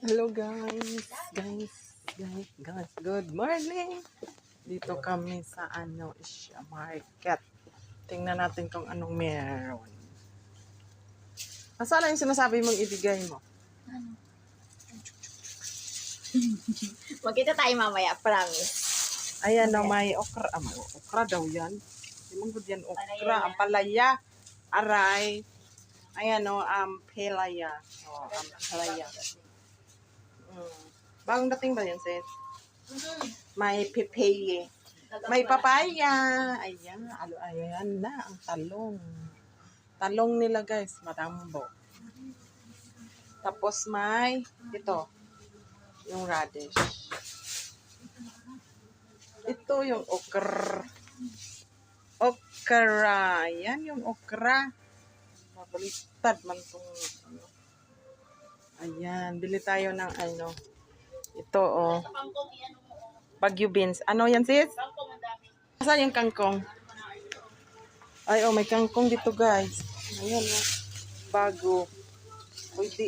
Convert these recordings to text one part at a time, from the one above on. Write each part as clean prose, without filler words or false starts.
Hello guys, good morning. Dito kami sa Asia Market. Tingnan natin kung anong meron. Nasaan yung sinasabi mong ibigay mo? Magkita tayo mamaya, promise. Ayan na may okra. May okra daw yan. Hindi mo good yan okra. Ang palaya. Aray. Ayan o, pelaya. Pelaya. Bagong dating ba yan, sis? May pepeye. May papaya. Ayan. Ayan na ang talong. Talong nila guys. Madambo. Tapos may ito. Yung radish. Ito yung okra. Okra. Yan yung okra. Mabaliktad man itong ayan. Bili tayo ng ano. Ito oh. Baguio beans. Ano yan sis? Saan yung kangkong? Ay oh, may kangkong dito guys. Ayan oh. Bago. Pwede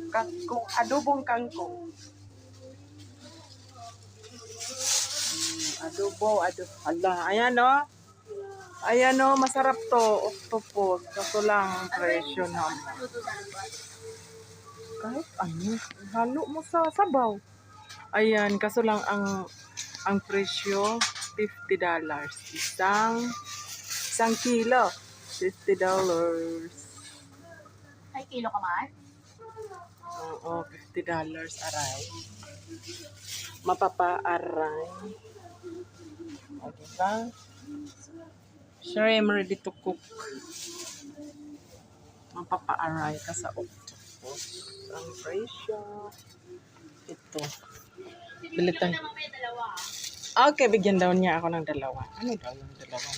kangkong. Adobong kangkong. Adobo. Ala, ayan oh. Ayan oh, masarap to. Octopus. Kaso lang ang presyo naman. Kahit ano, halo mo sa sabaw. Ayan, kaso lang ang presyo, $50. Isang kilo, $50. Ay, kilo ka man? Oo, $50 aray. Mapapa-aray. O, diba? Sure, I'm ready to cook. Mapapa-aray ka sa octopus. Ang presyo. Ito. Bili tayo. Okay, bigyan daw niya ako ng dalawa. Ano daw yung dalawa?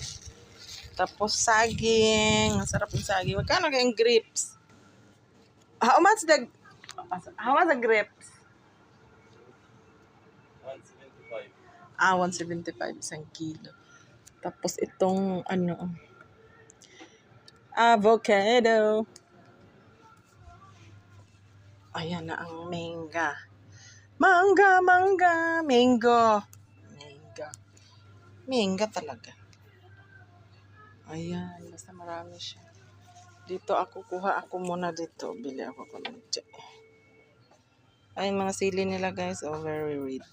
Tapos saging. Masarap yung saging. Magkano kayong grapes? How much the grapes? 175. 175 isang kilo. Tapos itong ano, avocado. Ayan na ang mangga. Mango. Mangga talaga. Ayan, basta marami siya. Dito kuha ako muna dito. Bili ako konti. Ayun mga sili nila guys, oh, very red.